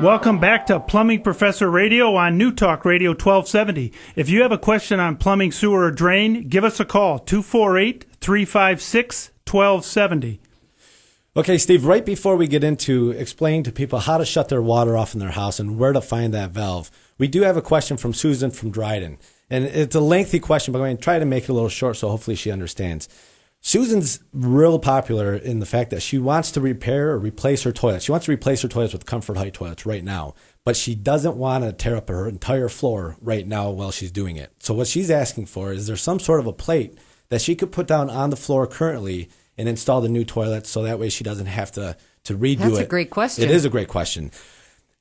Welcome back to Plumbing Professor Radio on New Talk Radio 1270. If you have a question on plumbing, sewer, or drain, give us a call, 248-356-1270. Okay, Steve, right before we get into explaining to people how to shut their water off in their house and where to find that valve, we do have a question from Susan from Dryden. And it's a lengthy question, but I'm going to try to make it a little short so hopefully she understands. Susan's real popular in the fact that she wants to repair or replace her toilet. She wants to replace her toilets with Comfort Height toilets right now, but she doesn't want to tear up her entire floor right now while she's doing it. So what she's asking for is there some sort of a plate that she could put down on the floor currently and install the new toilet so that way she doesn't have to redo it. That's a great question. It is a great question.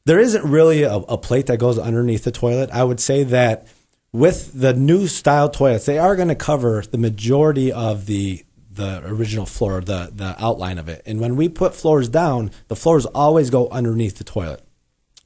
There isn't really a plate that goes underneath the toilet. I would say that with the new style toilets, they are going to cover the majority of the original floor, the outline of it. And when we put floors down, the floors always go underneath the toilet.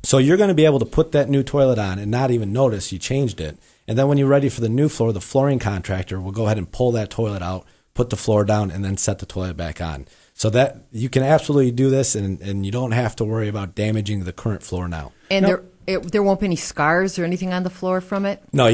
So you're going to be able to put that new toilet on and not even notice you changed it. And then when you're ready for the new floor, the flooring contractor will go ahead and pull that toilet out, put the floor down, and then set the toilet back on. So that you can absolutely do this, and you don't have to worry about damaging the current floor now. And there won't be any scars or anything on the floor from it? No,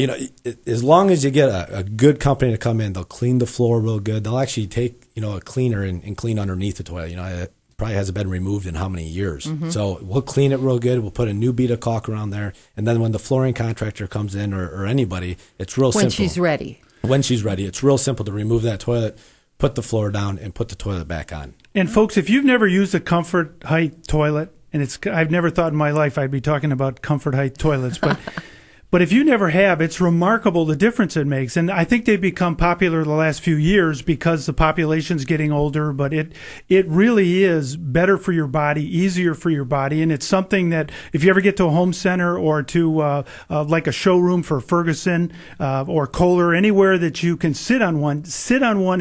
as long as you get a good company to come in, they'll clean the floor real good. They'll actually take, a cleaner and clean underneath the toilet. It probably hasn't been removed in how many years. Mm-hmm. So we'll clean it real good. We'll put a new bead of caulk around there. And then when the flooring contractor comes in or anybody, it's real simple. When she's ready. When she's ready. It's real simple to remove that toilet, put the floor down, and put the toilet back on. And folks, if you've never used a Comfort Height toilet, and I've never thought in my life I'd be talking about Comfort Height toilets, but if you never have, it's remarkable the difference it makes. And I think they've become popular the last few years because the population's getting older, but it really is better for your body, easier for your body. And it's something that if you ever get to a home center or to like a showroom for Ferguson or Kohler, anywhere that you can sit on one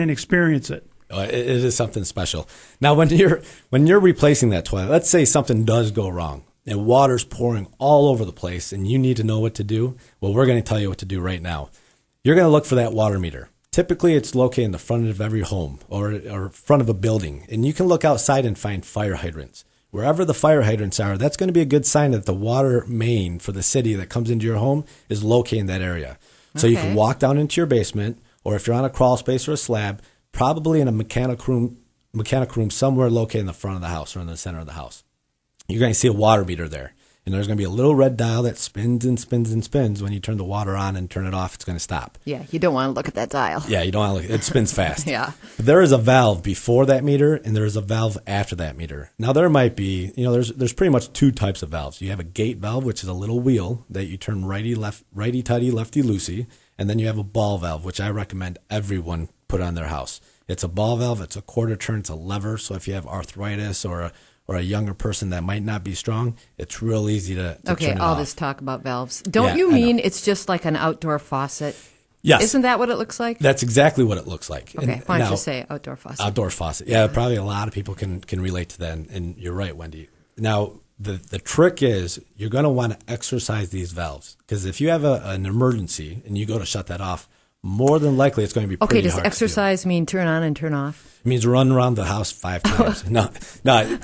and experience it. It is something special. Now, when you're replacing that toilet, let's say something does go wrong and water's pouring all over the place and you need to know what to do. Well, we're going to tell you what to do right now. You're going to look for that water meter. Typically, it's located in the front of every home or front of a building. And you can look outside and find fire hydrants. Wherever the fire hydrants are, that's going to be a good sign that the water main for the city that comes into your home is located in that area. So you can walk down into your basement, or if you're on a crawl space or a slab, probably in a mechanic room somewhere located in the front of the house or in the center of the house. You're going to see a water meter there. And there's going to be a little red dial that spins and spins and spins. When you turn the water on and turn it off, it's going to stop. Yeah, you don't want to look at that dial. Yeah, you don't want to look. It spins fast. Yeah. But there is a valve before that meter, and there is a valve after that meter. Now, there might be, there's pretty much two types of valves. You have a gate valve, which is a little wheel that you turn righty-tighty, lefty-loosey. And then you have a ball valve, which I recommend everyone put on their house. It's a ball valve. It's a quarter turn. It's a lever. So if you have arthritis or a younger person that might not be strong, it's real easy to turn it off. This talk about valves. Don't you mean it's just like an outdoor faucet? Yes. Isn't that what it looks like? That's exactly what it looks like. Okay, why don't you say outdoor faucet? Outdoor faucet. Yeah, probably a lot of people can relate to that, and you're right, Wendy. Now, the trick is you're going to want to exercise these valves, because if you have an emergency and you go to shut that off, more than likely it's going to be pretty hard. Okay, does exercise mean turn on and turn off? It means run around the house 5 times. No,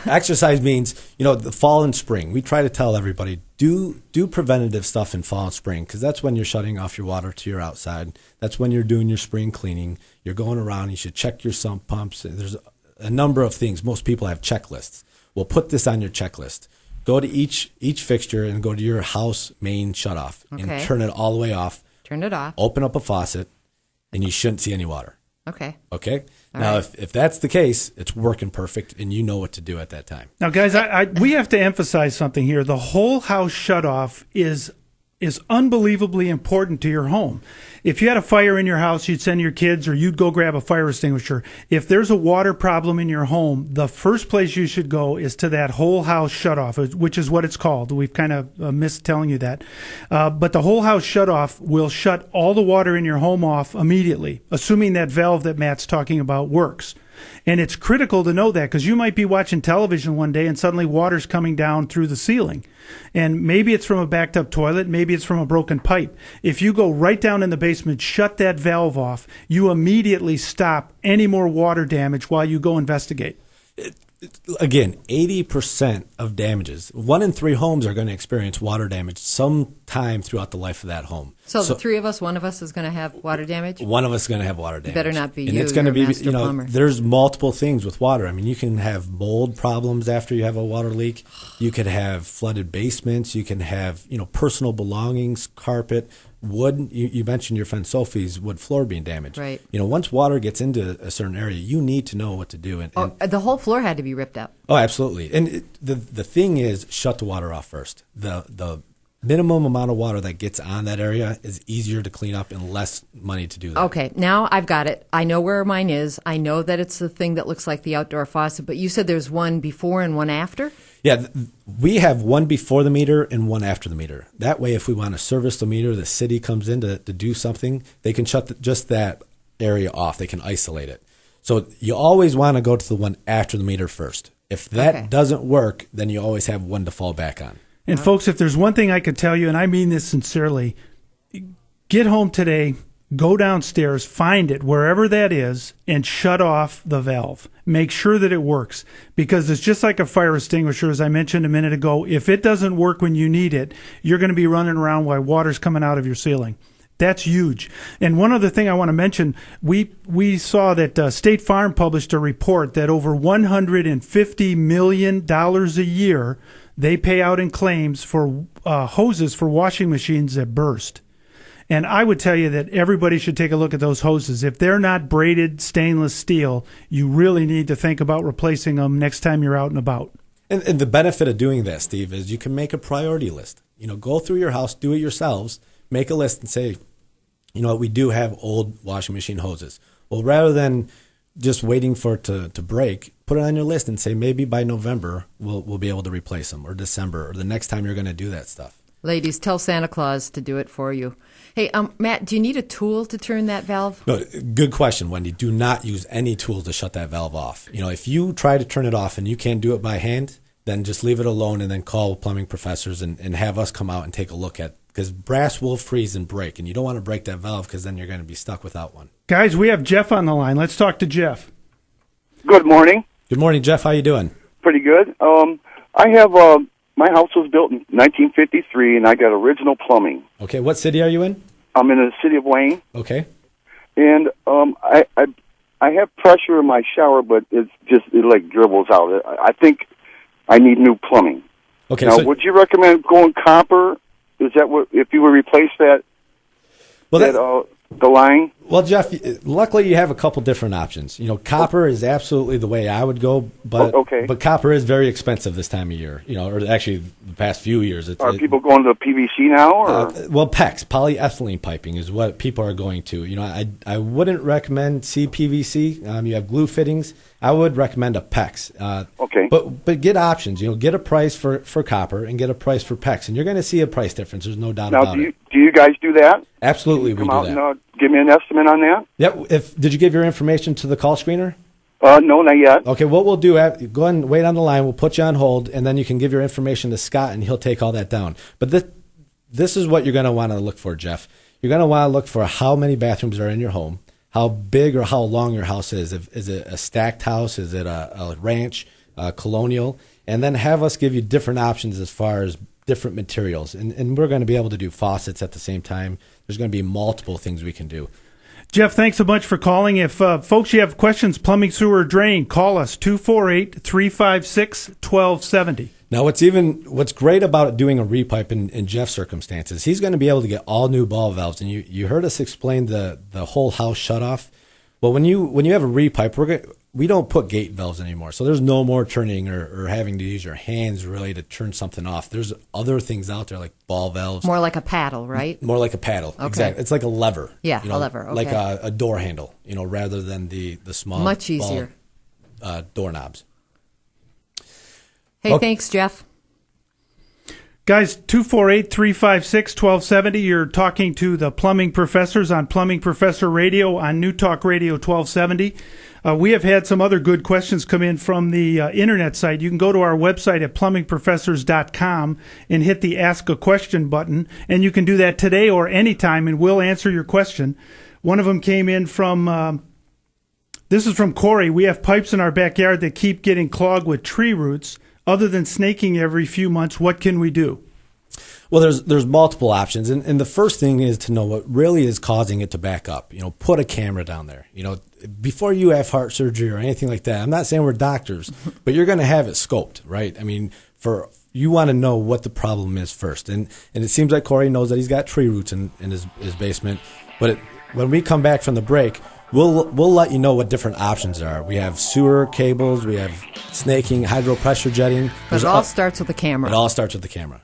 exercise means, the fall and spring. We try to tell everybody, do preventative stuff in fall and spring, because that's when you're shutting off your water to your outside. That's when you're doing your spring cleaning. You're going around. You should check your sump pumps. There's a number of things. Most people have checklists. Well, put this on your checklist. Go to each fixture and go to your house main shutoff and turn it all the way off. Turn it off. Open up a faucet, and you shouldn't see any water. Okay. Okay? Now, if that's the case, it's working perfect, and you know what to do at that time. Now, guys, we have to emphasize something here. The whole house shutoff is unbelievably important to your home. If you had a fire in your house, you'd send your kids or you'd go grab a fire extinguisher. If there's a water problem in your home, the first place you should go is to that whole house shutoff, which is what it's called. We've kind of missed telling you that. But the whole house shutoff will shut all the water in your home off immediately, assuming that valve that Matt's talking about works. And it's critical to know that, because you might be watching television one day and suddenly water's coming down through the ceiling. And maybe it's from a backed up toilet, maybe it's from a broken pipe. If you go right down in the basement, shut that valve off, you immediately stop any more water damage while you go investigate. Again, 80% of damages. 1 in 3 homes are going to experience water damage sometime throughout the life of that home. So the three of us, one of us is going to have water damage? One of us is going to have water damage. Better not be and you. It's going to be, master plumber. there's multiple things with water. I mean, you can have mold problems after you have a water leak. You could have flooded basements. You can have, personal belongings, carpet, wood. You mentioned your friend Sophie's wood floor being damaged. Right. Once water gets into a certain area, you need to know what to do. And the whole floor had to be ripped up. Oh, absolutely. And the thing is, shut the water off first. The minimum amount of water that gets on that area is easier to clean up and less money to do that. Okay, now I've got it. I know where mine is. I know that it's the thing that looks like the outdoor faucet, but you said there's one before and one after? Yeah, we have one before the meter and one after the meter. That way, if we want to service the meter, the city comes in to do something, they can shut just that area off. They can isolate it. So you always want to go to the one after the meter first. If that doesn't work, then you always have one to fall back on. And folks, if there's one thing I could tell you, and I mean this sincerely, get home today, go downstairs, find it wherever that is, and shut off the valve. Make sure that it works, because it's just like a fire extinguisher, as I mentioned a minute ago. If it doesn't work when you need it, you're going to be running around while water's coming out of your ceiling. That's huge. And one other thing I want to mention, we saw that State Farm published a report that over $150 million a year they pay out in claims for hoses for washing machines that burst. And I would tell you that everybody should take a look at those hoses. If they're not braided stainless steel, you really need to think about replacing them next time you're out and about. And the benefit of doing that, Steve, is you can make a priority list. Go through your house, do it yourselves, make a list and say, we do have old washing machine hoses. Well, rather than just waiting for it to break, put it on your list and say maybe by November we'll be able to replace them, or December, or the next time you're going to do that stuff. Ladies, tell Santa Claus to do it for you. Hey, Matt, do you need a tool to turn that valve? No, good question, Wendy. Do not use any tools to shut that valve off. If you try to turn it off and you can't do it by hand, then just leave it alone and then call plumbing professors and have us come out and take a look at, because brass will freeze and break, and you don't want to break that valve because then you're going to be stuck without one. Guys, we have Jeff on the line. Let's talk to Jeff. Good morning. Good morning, Jeff. How you doing? Pretty good. I have my house was built in 1953, and I got original plumbing. Okay, what city are you in? I'm in the city of Wayne. Okay. And I have pressure in my shower, but it like dribbles out. I think I need new plumbing. Okay. Now, would you recommend going copper? Is that what, if you would replace that? Well, the line? Well, Jeff, luckily you have a couple different options. Copper is absolutely the way I would go, but copper is very expensive this time of year. Or actually the past few years. Are people going to PVC now? Or? Well, PEX, polyethylene piping, is what people are going to. I wouldn't recommend CPVC. You have glue fittings. I would recommend a PEX. Okay. But get options. Get a price for copper and get a price for PEX, and you're going to see a price difference. There's no doubt about it. Do you guys do that? Absolutely, we do that. Come out and give me an estimate on that? Yep. Did you give your information to the call screener? No, not yet. Okay, what we'll do, go ahead and wait on the line. We'll put you on hold, and then you can give your information to Scott, and he'll take all that down. But this is what you're going to want to look for, Jeff. You're going to want to look for how many bathrooms are in your home, how big or how long your house is. Is it a stacked house? Is it a ranch, colonial? And then have us give you different options as far as different materials. And we're going to be able to do faucets at the same time. There's going to be multiple things we can do. Jeff, thanks so much for calling. If folks, you have questions, plumbing, sewer, drain, call us, 248-356-1270. Now, what's great about doing a repipe in Jeff's circumstances, he's going to be able to get all new ball valves. And you heard us explain the whole house shutoff. Well, when you have a repipe, we don't put gate valves anymore. So there's no more turning or having to use your hands really to turn something off. There's other things out there like ball valves. More like a paddle, right? More like a paddle. Okay. Exactly. It's like a lever. Yeah, a lever. Okay. Like a door handle, rather than the small much easier doorknobs. Hey, thanks, Jeff. Guys, 248-356-1270. You're talking to the plumbing professors on Plumbing Professor Radio on New Talk Radio 1270. We have had some other good questions come in from the internet site. You can go to our website at plumbingprofessors.com and hit the Ask a Question button. And you can do that today or anytime, and we'll answer your question. One of them came in from This is from Corey. We have pipes in our backyard that keep getting clogged with tree roots. Other than snaking every few months, what can we do? Well, there's multiple options, and the first thing is to know what really is causing it to back up. Put a camera down there. Before you have heart surgery or anything like that, I'm not saying we're doctors, but you're going to have it scoped, right? I mean, you want to know what the problem is first, and it seems like Corey knows that he's got tree roots in his basement. But when we come back from the break, we'll let you know what different options are. We have sewer cables, we have snaking, hydro pressure jetting. But it all starts with the camera. It all starts with the camera.